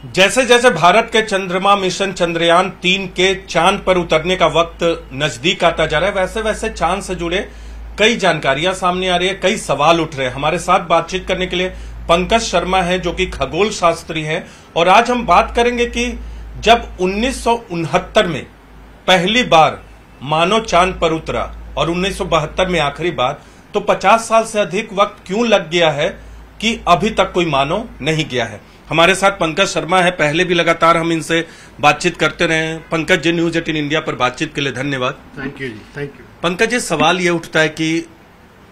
जैसे जैसे भारत के चंद्रमा मिशन चंद्रयान-3 के चांद पर उतरने का वक्त नजदीक आता जा रहा है, वैसे वैसे चांद से जुड़े कई जानकारियां सामने आ रही है, कई सवाल उठ रहे हैं। हमारे साथ बातचीत करने के लिए पंकज शर्मा है, जो कि खगोल शास्त्री हैं, और आज हम बात करेंगे कि जब 1969 में पहली बार मानव चांद पर उतरा और 1972 में आखिरी बार, तो 50 साल से अधिक वक्त क्यों लग गया है कि अभी तक कोई मानव नहीं गया है। हमारे साथ पंकज शर्मा है, पहले भी लगातार हम इनसे बातचीत करते रहे हैं। पंकज जी, न्यूज 18 इंडिया पर बातचीत के लिए धन्यवाद। Thank you ji, thank you. Pankaj ji, सवाल ये उठता है कि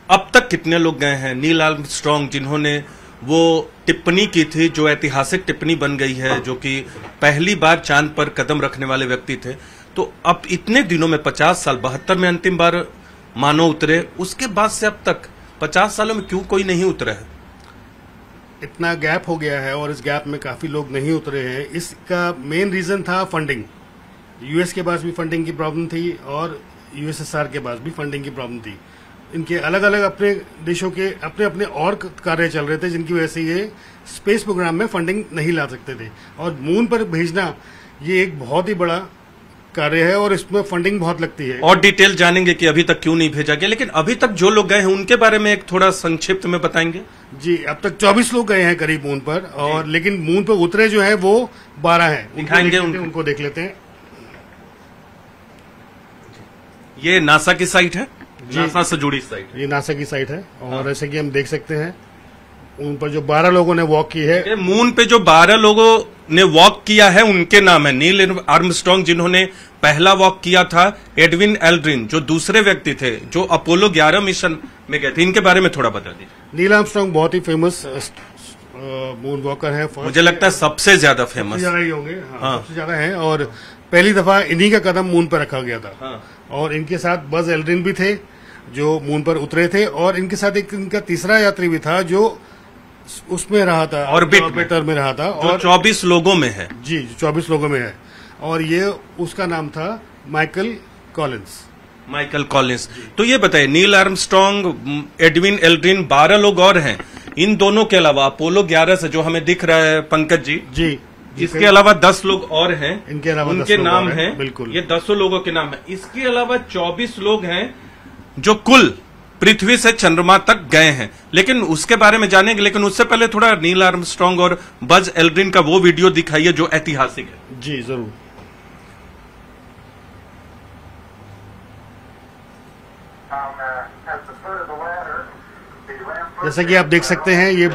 अब तक कितने लोग गए हैं? नील आर्मस्ट्रांग, जिन्होंने वो टिप्पणी की थी जो ऐतिहासिक टिप्पणी बन गई है, जो कि पहली बार चांद पर कदम रखने वाले व्यक्ति थे, तो अब इतने दिनों में 50 साल, 72 में अंतिम बार मानव उतरे, उसके बाद से अब तक 50 सालों में क्यों कोई नहीं उतरा है? इतना गैप हो गया है और इस गैप में काफी लोग नहीं उतरे हैं। इसका मेन रीजन था फंडिंग। यूएस के पास भी फंडिंग की प्रॉब्लम थी और यूएसएसआर के पास भी फंडिंग की प्रॉब्लम थी। इनके अलग अलग अपने देशों के अपने अपने और कार्य चल रहे थे, जिनकी वजह से ये स्पेस प्रोग्राम में फंडिंग नहीं ला सकते थे। और मून पर भेजना ये एक बहुत ही बड़ा कार्य है और इसमें फंडिंग बहुत लगती है। और डिटेल जानेंगे कि अभी तक क्यों नहीं भेजा गया, लेकिन अभी तक जो लोग गए हैं उनके बारे में एक थोड़ा संक्षिप्त में बताएंगे। जी, अब तक 24 लोग गए हैं करीब मून पर, और लेकिन मून पर उतरे जो है वो 12 हैं। दिखाएंगे उनको देख लेते हैं। ये नासा की साइट है, नासा से जुड़ी साइट, ये नासा की साइट है। और जैसे कि हम देख सकते हैं, उन पर जो 12 लोगों ने वॉक की है, मून पे जो 12 लोगों ने वॉक किया है उनके नाम है। नील आर्मस्ट्रांग, जिन्होंने पहला वॉक किया था, एडविन एल्ड्रिन जो दूसरे व्यक्ति थे जो अपोलो 11 मिशन में गए थे, इनके बारे में थोड़ा बता दीजिए। नील आर्मस्ट्रांग बहुत ही फेमस मून वॉकर है। मुझे लगता है सबसे ज्यादा फेमस ही होंगे। हाँ, सबसे ज्यादा है। और पहली दफा इन्हीं का कदम मून पर रखा गया था। हाँ। और इनके साथ बज एल्ड्रिन भी थे जो मून पर उतरे थे, और इनके साथ एक इनका तीसरा यात्री भी था जो उसमें रहा था, ऑर्बिटर में रहा था, और 24 लोगों में है। जी, 24 लोगों में है। और ये उसका नाम था माइकल कॉलिंस। Michael Collins. तो ये बताइए, नील आर्मस्ट्रांग, एडविन एल्ड्रिन, 12 लोग और हैं। इन दोनों के अलावा अपोलो 11 से जो हमें दिख रहा है पंकज जी, इसके अलावा 10 लोग और हैं। इनके अलावा उनके नाम हैं, बिल्कुल, ये 10 लोगों के नाम है। इसके अलावा 24 लोग हैं जो कुल पृथ्वी से चंद्रमा तक गए हैं, लेकिन उसके बारे में जानेंगे। लेकिन उससे पहले थोड़ा नील आर्मस्ट्रांग और बज एल्ड्रिन का वो वीडियो दिखाइए जो ऐतिहासिक है। जी, जरूर। जैसा कि आप देख सकते हैं, ये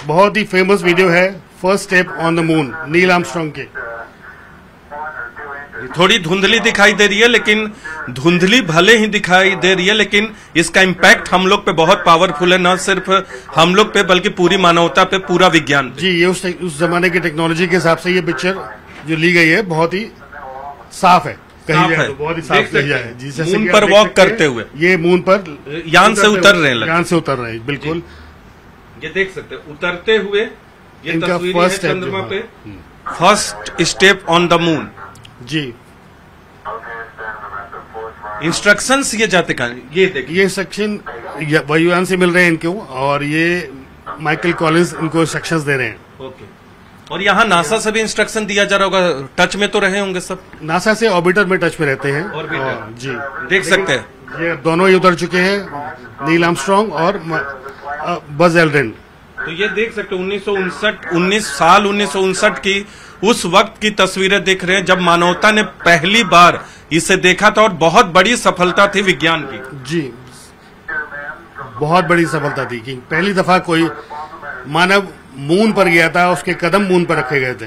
बहुत ही फेमस वीडियो है, first step on the moon, Neil Armstrong के। थोड़ी धुंधली दिखाई दे रही है, लेकिन धुंधली भले ही दिखाई दे रही है, लेकिन इसका इम्पैक्ट हम लोग पे बहुत पावरफुल है, न सिर्फ हम लोग पे बल्कि पूरी मानवता पे, पूरा विज्ञान पे। जी, ये उस जमाने की टेक्नोलॉजी के हिसाब से ये पिक्चर जो ली गई है बहुत ही साफ है, कहीं जाए तो बहुत ही साफ कही जाए। जी, जैसे मून पर वॉक करते हुए ये मून पर यान से उतर रहे हैं, यान से उतर रहे हैं, बिल्कुल। ये देख सकते हैं उतरते हुए, ये इनका फर्स्ट चंद्रमा पे first step on the moon. जी, इंस्ट्रक्शंस ये जाते कहां? ये देखिए, ये सेक्शन वायुयान से मिल रहे हैं इनको, और ये माइकल कॉलिंस इनको इंस्ट्रक्शंस दे रहे हैं। ओके। और यहाँ नासा से भी इंस्ट्रक्शन दिया जा रहा होगा, टच में तो रहे होंगे सब? नासा से ऑर्बिटर में टच में रहते हैं। जी, देख सकते हैं ये दोनों ही उतर चुके हैं, नील आर्मस्ट्रांग और बज एल्ड्रिन। तो ये देख सकते हैं 1959 की उस वक्त की तस्वीरें देख रहे हैं जब मानवता ने पहली बार इसे देखा था, और बहुत बड़ी सफलता थी विज्ञान की। जी, बहुत बड़ी सफलता थी कि पहली दफा कोई मानव मून पर गया था, उसके कदम मून पर रखे गए थे।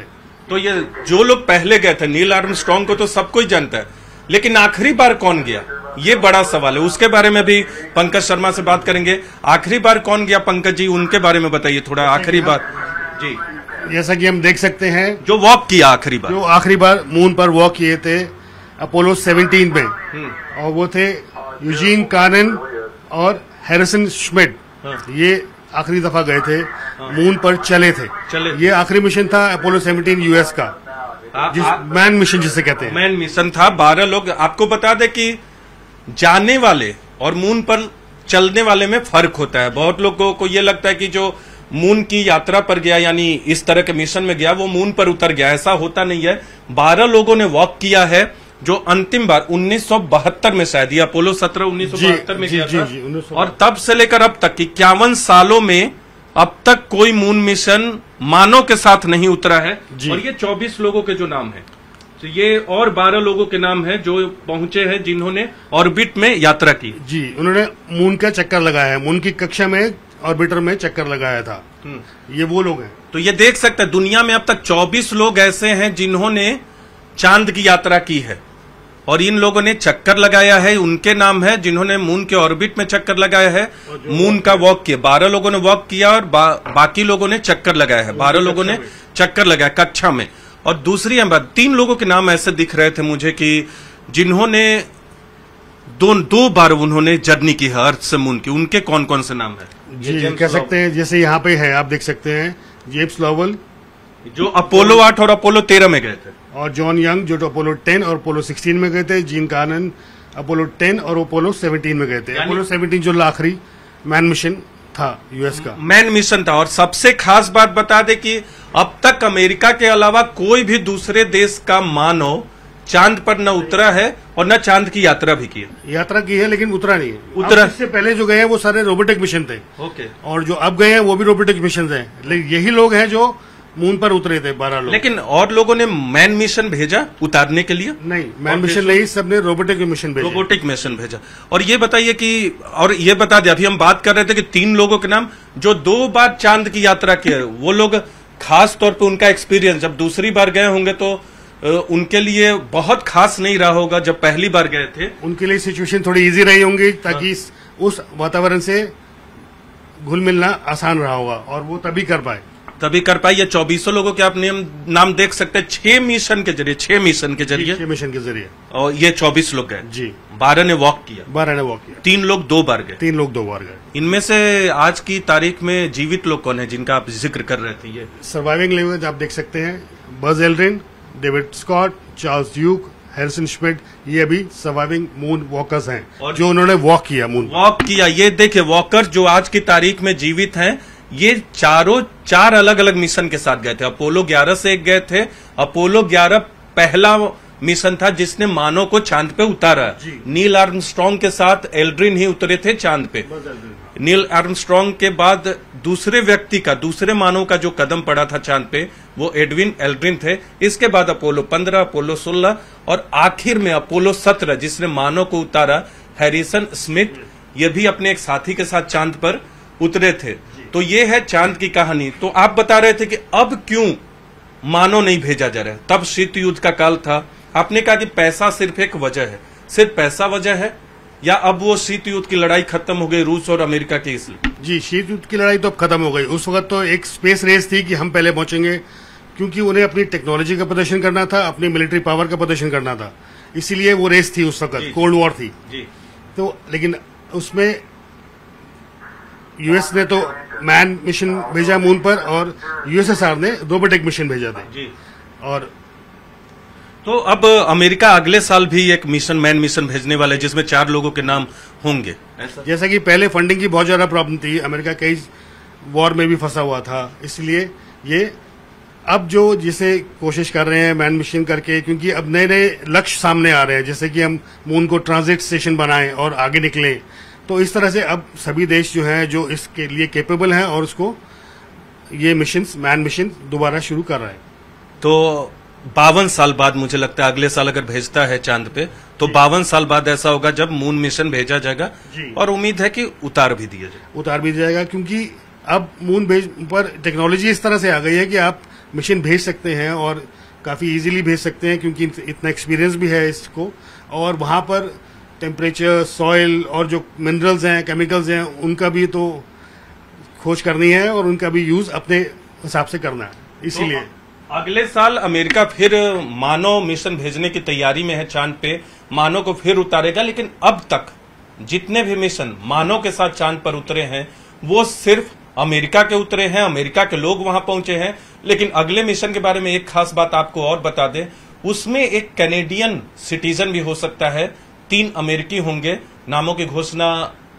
तो ये जो लोग पहले गए थे, नील आर्मस्ट्रांग को तो सब कोई जानता है, लेकिन आखिरी बार कौन गया, ये बड़ा सवाल है। उसके बारे में भी पंकज शर्मा से बात करेंगे। आखिरी बार कौन गया पंकज जी, उनके बारे में बताइए थोड़ा। आखिरी बार जी, जैसा कि हम देख सकते हैं, जो वॉक किया आखिरी बार, जो आखिरी बार मून पर वॉक किए थे अपोलो 17 में, और वो थे यूजीन कानन और हैरिसन श्मिड। ये आखिरी दफा गए थे, मून पर चले थे। ये आखिरी मिशन था अपोलो 17 यूएस का, मैन मिशन जिसे कहते हैं। मैन मिशन था। 12 लोग। आपको बता दें कि जाने वाले और मून पर चलने वाले में फर्क होता है। बहुत लोगों को ये लगता है कि जो मून की यात्रा पर गया, यानी इस तरह के मिशन में गया, वो मून पर उतर गया। ऐसा होता नहीं है। 12 लोगों ने वॉक किया है, जो अंतिम बार 1972 में शायद, ये अपोलो 17 1972 में गया था। और तब से लेकर अब तक 51 सालों में अब तक कोई मून मिशन मानव के साथ नहीं उतरा है। और ये 24 लोगों के जो नाम है, तो ये और 12 लोगों के नाम है जो पहुंचे हैं, जिन्होंने ऑर्बिट में यात्रा की। जी, उन्होंने मून का चक्कर लगाया है, मून की कक्षा में ऑर्बिटर में चक्कर लगाया था। ये वो लोग हैं। तो ये देख सकते हैं, दुनिया में अब तक 24 लोग ऐसे हैं जिन्होंने चांद की यात्रा की है, और इन लोगों ने चक्कर लगाया है, उनके नाम है। जिन्होंने मून के ऑर्बिट में चक्कर लगाया है, मून का वॉक किया, 12 लोगों ने वॉक किया और बाकी लोगों ने चक्कर लगाया है। 12 लोगों ने चक्कर लगाया कक्षा में। और दूसरी बात, 3 लोगों के नाम ऐसे दिख रहे थे मुझे कि जिन्होंने दो बार उन्होंने जर्नी की है अर्थ से मून की। उनके कौन कौन से नाम है? जी, कह सकते हैं, जैसे यहाँ पे है, आप देख सकते हैं, जेम्स लॉवेल जो अपोलो 8 और अपोलो 13 में गए थे, और जॉन यंग जो अपोलो 10 और अपोलो 16 में गए थे, जीन कार्नन अपोलो 10 और अपोलो 17 में गए थे। अपोलो 17 जो आखिरी मैन मिशन था, यूएस का मैन मिशन था। और सबसे खास बात बता दे कि अब तक अमेरिका के अलावा कोई भी दूसरे देश का मानव चांद पर न उतरा है और न चांद की यात्रा भी की है। यात्रा की है लेकिन उतरा नहीं है। उतरा, इससे पहले जो गए हैं वो सारे रोबोटिक मिशन थे। ओके। और जो अब गए हैं वो भी रोबोटिक मिशन हैं, लेकिन यही लोग हैं जो मून पर उतरे थे, 12 लोग। लेकिन और लोगों ने मैन मिशन भेजा उतारने के लिए? नहीं, मैन मिशन नहीं, सबने रोबोटिक मिशन भेजा। रोबोटिक मिशन भेजा। और ये बताइए कि, और ये बता दिया, अभी हम बात कर रहे थे कि 3 लोगों के नाम जो 2 बार चांद की यात्रा किए, वो लोग खास तौर पे उनका एक्सपीरियंस, जब दूसरी बार गए होंगे तो उनके लिए बहुत खास नहीं रहा होगा जब पहली बार गए थे। उनके लिए सिचुएशन थोड़ी इजी रही होंगी, ताकि उस वातावरण से घुल मिलना आसान रहा होगा और वो तभी कर पाए। ये 24 लोगों के आप नाम देख सकते हैं। 6 मिशन के जरिए 6 मिशन के जरिए और ये 24 लोग गए जी। 12 ने वॉक किया। 3 लोग 2 बार गए। इनमें से आज की तारीख में जीवित लोग कौन है जिनका आप जिक्र कर रहे थे? ये सर्वाइविंग लैंग्वेज आप देख सकते हैं, Buzz Aldrin, David Scott, Charles Duke, Harrison Schmitt, ये अभी सर्वाइविंग मून वॉकर्स हैं, और जो उन्होंने वॉक किया। ये देखिए, वॉकर जो आज की तारीख में जीवित हैं, ये 4 अलग अलग मिशन के साथ गए थे। अपोलो 11 से एक गए थे। अपोलो 11 पहला मिशन था जिसने मानव को चांद पे उतारा। नील आर्मस्ट्रॉन्ग के साथ एल्ड्रिन ही उतरे थे चांद पे। नील आर्मस्ट्रॉन्ग के बाद दूसरे मानव का जो कदम पड़ा था चांद पे, वो एडविन एल्ड्रिन थे। इसके बाद अपोलो 15, अपोलो 16 और आखिर में अपोलो 17 जिसने मानव को उतारा, हैरिसन स्मिथ, ये भी अपने एक साथी के साथ चांद पर उतरे थे। तो ये है चांद की कहानी। तो आप बता रहे थे कि अब क्यों मानव नहीं भेजा जा रहा है? तब शीत युद्ध का काल था। आपने कहा कि पैसा सिर्फ एक वजह है। सिर्फ पैसा वजह है, या अब वो शीत युद्ध की लड़ाई खत्म हो गई रूस और अमेरिका की? इसलिए जी, शीत युद्ध की लड़ाई तो अब खत्म हो गई। उस वक्त तो एक स्पेस रेस थी कि हम पहले पहुंचेंगे, क्योंकि उन्हें अपनी टेक्नोलॉजी का प्रदर्शन करना था, अपनी मिलिट्री पावर का प्रदर्शन करना था, इसीलिए वो रेस थी उस वक्त, कोल्ड वॉर थी जी। तो लेकिन उसमें यूएस ने तो मैन मिशन भेजा मून पर, और यूएसएसआर ने रोबोटिक मिशन भेजा था जी। और तो अब अमेरिका अगले साल भी एक मैन मिशन भेजने वाला है जिसमें 4 लोगों के नाम होंगे। जैसा कि पहले फंडिंग की बहुत ज्यादा प्रॉब्लम थी, अमेरिका कई वॉर में भी फंसा हुआ था, इसलिए ये अब जो जिसे कोशिश कर रहे हैं मैन मिशन करके, क्योंकि अब नए नए लक्ष्य सामने आ रहे हैं, जैसे कि हम मून को ट्रांजिट स्टेशन बनाएं और आगे निकलें। तो इस तरह से अब सभी देश जो हैं जो इसके लिए कैपेबल हैं और उसको ये मिशन, मैन मिशन दोबारा शुरू कर रहे हैं। तो 52 साल बाद, मुझे लगता है अगले साल अगर भेजता है चांद पे, तो 52 साल बाद ऐसा होगा जब मून मिशन भेजा जाएगा, और उम्मीद है कि उतार भी दिया जाएगा, क्योंकि अब मून पर टेक्नोलॉजी इस तरह से आ गई है कि आप मिशन भेज सकते हैं और काफी इजीली भेज सकते हैं, क्योंकि इतना एक्सपीरियंस भी है इसको। और वहां पर टेम्परेचर, सॉइल और जो मिनरल्स हैं, केमिकल्स हैं, उनका भी तो खोज करनी है और उनका भी यूज अपने हिसाब से करना है। इसीलिए अगले साल अमेरिका फिर मानव मिशन भेजने की तैयारी में है चांद पे, मानव को फिर उतारेगा। लेकिन अब तक जितने भी मिशन मानव के साथ चांद पर उतरे हैं, वो सिर्फ अमेरिका के उतरे हैं, अमेरिका के लोग वहां पहुंचे हैं। लेकिन अगले मिशन के बारे में एक खास बात आपको और बता दें, उसमें एक कैनेडियन सिटीजन भी हो सकता है, 3 अमेरिकी होंगे। नामों की घोषणा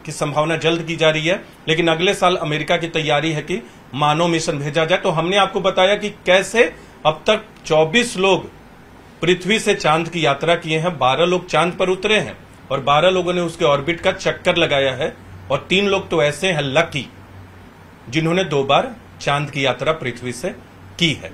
की संभावना जल्द की जा रही है, लेकिन अगले साल अमेरिका की तैयारी है कि मानव मिशन भेजा जाए। तो हमने आपको बताया कि कैसे अब तक 24 लोग पृथ्वी से चांद की यात्रा किए हैं, 12 लोग चांद पर उतरे हैं और 12 लोगों ने उसके ऑर्बिट का चक्कर लगाया है और 3 लोग तो ऐसे हैं लकी जिन्होंने 2 बार चांद की यात्रा पृथ्वी से की है।